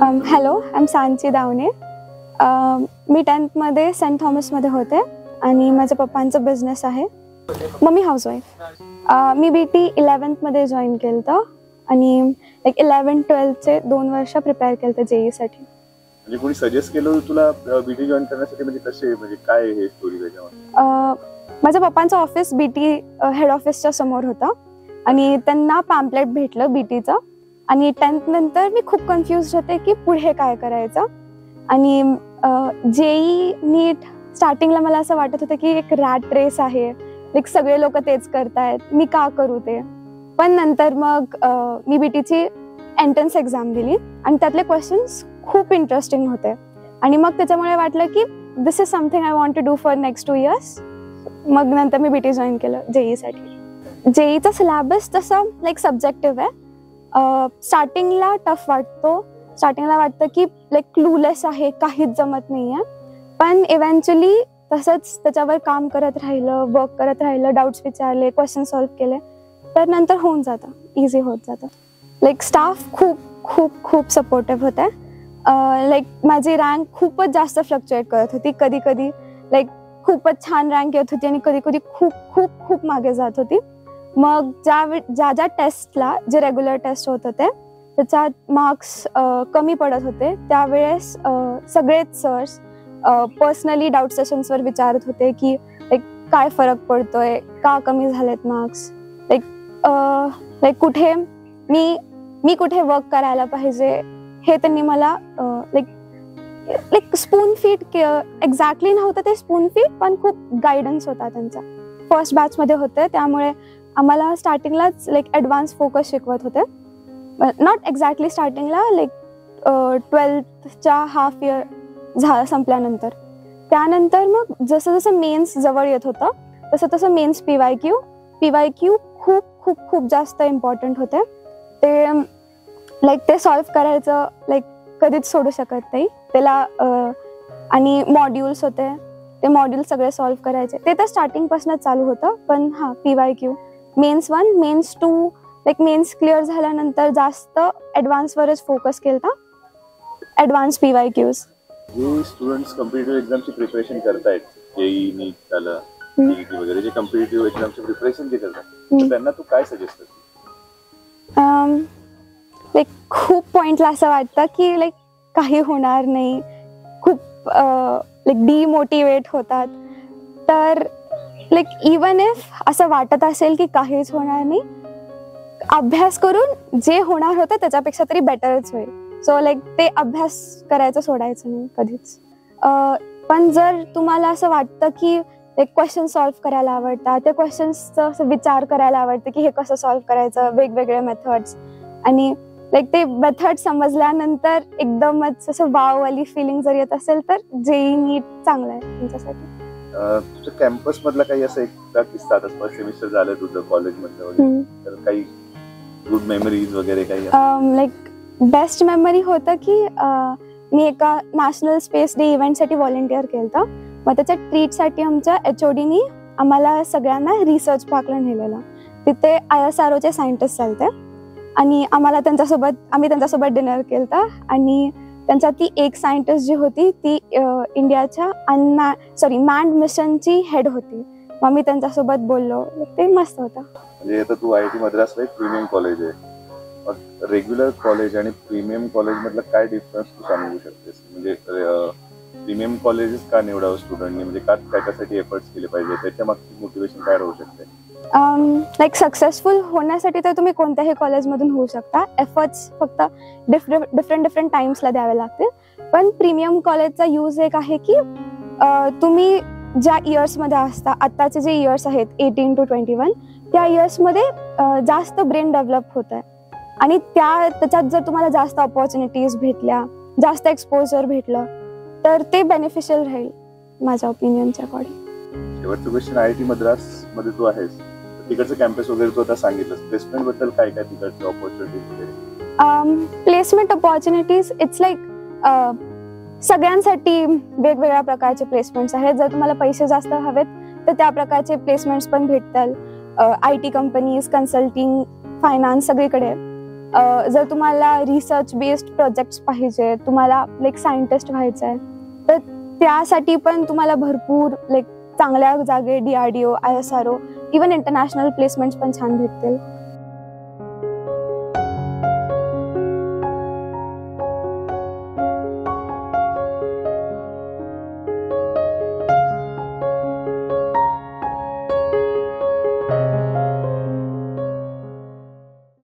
Hello, I am Sanchi Davane. मी 10th मध्ये saint थॉमसमध्ये होते आणि माझ्या पप्पांचा बिझनेस आहे. Mummy housewife. मी BT 11th मध्ये जॉईन केलं होतं आणि 11-12चे 2 वर्ष प्रिपेअर केलं होतं JEE साठी. म्हणजे कोणी सजेस्ट केलं होतं तुला BT जॉईन करण्यासाठी? म्हणजे कसे, म्हणजे काय हे स्टोरी त्याच्यामध्ये? माझ्या पप्पांचं ऑफिस BT हेड ऑफिसच्या समोर होतं आणि त्यांना पॅम्पलेट भेटलं BTचं. आणि 10th नंतर मी खूप कन्फ्युज होते की पुढे काय करायचं. आणि JEE नीट स्टार्टिंगला मला असं वाटत होतं की एक रॅट रेस आहे, सगळे लोक तेच करतायत, मी का करू ते. पण नंतर मग मी BTची एंट्रन्स एक्झाम दिली आणि त्यातले क्वेश्चन्स खूप इंटरेस्टिंग होते आणि मग त्याच्यामुळे वाटलं की this is something I want to do for next 2 years. मग नंतर मी BT जॉईन केलं JEE साठी. JEEचा सिलेबस तसं सब्जेक्टिव्ह आहे. स्टार्टिंगला टफ वाटतो, स्टार्टिंगला वाटतं की क्लूलेस आहे, काहीच जमत नाही आहे. पण इव्हेंच्युअली तसंच त्याच्यावर काम करत राहिलं, वर्क करत राहिलं, डाऊट्स विचारले, क्वेश्चन सॉल्व्ह केले तर नंतर होऊन जातं, इझी होत जातं. स्टाफ खूप खूप खूप सपोर्टिव्ह होते. माझी रँक खूपच जास्त फ्लक्च्युएट करत होती. कधी कधी खूपच छान रँक येत होती आणि कधी कधी खूप खूप खूप मागे जात होती. मग ज्या टेस्टला, जे रेग्युलर टेस्ट होत होते त्याच्यात मार्क्स कमी पडत होते, त्यावेळेस सगळेच सर्स पर्सनली डाऊट सेशन्सवर विचारत होते की काय फरक पडतोय, का कमी झालेत मार्क्स, कुठे मी कुठे वर्क करायला पाहिजे हे त्यांनी मला स्पून फीड, एक्झॅक्टली नव्हतं ते स्पून फीड, पण खूप गायडन्स होता त्यांचा. फर्स्ट बॅचमध्ये होते त्यामुळे आम्हाला स्टार्टिंगलाच ॲडव्हान्स फोकस शिकवत होते. नॉट एक्झॅक्टली स्टार्टिंगला, 12thच्या हाफ इयर संपल्यानंतर. त्यानंतर मग जसं जसं मेन्स जवळ येत होतं तसं तसं मेन्स PYQ खूप खूप खूप जास्त इम्पॉर्टंट होते. ते सॉल्व्ह करायचं कधीच सोडू शकत नाही त्याला. आणि मॉड्यूल्स होते, ते मॉड्यूल सगळे सॉल्व्ह करायचे. ते तर स्टार्टिंगपासूनच चालू होतं. पण हां, PYQ mains 1, mains 2, mains clear झाल्यानंतर जास्त ॲडव्हान्सवरच फोकस केला, ॲडव्हान्स PYQs. जे स्टुडंट्स कॉम्पिटिटिव्ह एक्झामची प्रिपरेशन करतायत, JEE नीट झालं, NEET वगैरे, जे कॉम्पिटिटिव्ह एक्झामची प्रिपरेशन जे करतात त्यांना तू काय सजेस्ट करते? खूप पॉइंटला असं वाटतं की काही होणार नाही, खूप डिमोटिवेट होतात. तर इवन इफ असं वाटत असेल की काहीच होणार नाही, अभ्यास करून जे होणार होतं त्याच्यापेक्षा तरी बेटरच होईल. सो ते अभ्यास करायचं सोडायचं नाही कधीच. पण जर तुम्हाला असं वाटतं की क्वेश्चन सॉल्व्ह करायला आवडतात, त्या क्वेश्चन्सचा विचार करायला आवडतं की हे कसं सॉल्व्ह करायचं, वेगवेगळे मेथड्स, आणि ते मेथड समजल्यानंतर एकदमच असं वाववाली फिलिंग जर येत असेल तर JEE नीट चांगलं आहे तुमच्यासाठी. तुझ्या कॅम्पस मधला काही असं एक किस्सा, आता फर्स्ट सेमिस्टर झालं तुझं कॉलेजमधलं वगैरे, तर काही गुड मेमरीज वगैरे काही? बेस्ट मेमरी होतं की मी एका नॅशनल स्पेस डे इव्हेंटसाठी व्हॉलेंटिअर केलं होतं. मग त्याच्या ट्रीटसाठी आमच्या HODनी आम्हाला सगळ्यांना रिसर्च पार्कला नेलेलं. तिथे ISROचे सायंटिस्ट चालते आणि आम्ही त्यांच्यासोबत डिनर केलं होतं. आणि त्यांच्यातली एक सायंटिस्ट जी होती ती इंडियाच्या मॅन्ड मिशनची हेड होती. मग मी त्यांच्यासोबत बोललो, ते मस्त होतं. म्हणजे आता तू IIT मद्रासला एक प्रीमियम कॉलेज आहे, रेग्युलर कॉलेज आणि प्रीमियम कॉलेज मधला काय डिफरन्स तू सांगू शकतेस? म्हणजे प्रीमियम कॉलेजेस का निवडावं स्टुडंटनी, म्हणजे का त्याच्यासाठी एफर्ट्स केले पाहिजे, त्याच्या मागची मोटिवेशन काय राहू शकते? सक्सेसफुल होण्यासाठी तर तुम्ही कोणत्याही कॉलेजमधून होऊ शकता. एफर्ट्स फक्त डिफरंट टाइम्सला द्यावे लागतील. पण प्रीमियम कॉलेजचा यूज एक आहे की तुम्ही ज्या इयर्समध्ये असता, आत्ताचे जे इयर्स आहेत 18 to 21, त्या इयर्समध्ये जास्त ब्रेन डेव्हलप होत आहे आणि त्याच्यात जर तुम्हाला जास्त ऑपॉर्च्युनिटीज भेटल्या, जास्त एक्सपोजर भेटलं तर ते बेनिफिशियल राहील माझ्या ओपिनियनच्या अकॉर्डिंग. शेवटचं क्वेश्चन, IIT मद्रास मध्ये तू आहेस, तिकडचं कॅम्पस वगैरे तू आता सांगितलंस, प्लेसमेंट बद्दल काय काय तिकडचे ऑपॉर्च्युनिटीज वगैरे? प्लेसमेंट ऑपॉर्च्युनिटीज इट्स सगळ्यांसाठी वेगवेगळ्या प्रकारचे प्लेसमेंट्स आहेत. जर तुम्हाला पैसे जास्त हवेत तर त्या प्रकारचे प्लेसमेंट्स पण भेटतात. IT कंपनीज, कन्सल्टिंग, फायनान्स सगळीकडे. जर तुम्हाला रिसर्च बेस्ड प्रोजेक्ट्स पाहिजे, तुम्हाला लाईक सायंटिस्ट व्हायचं आहे, तर त्यासाठी पण तुम्हाला भरपूर लाईक चांगल्या जागे DRDO, ISRO, even international placements पण छान भेटतील.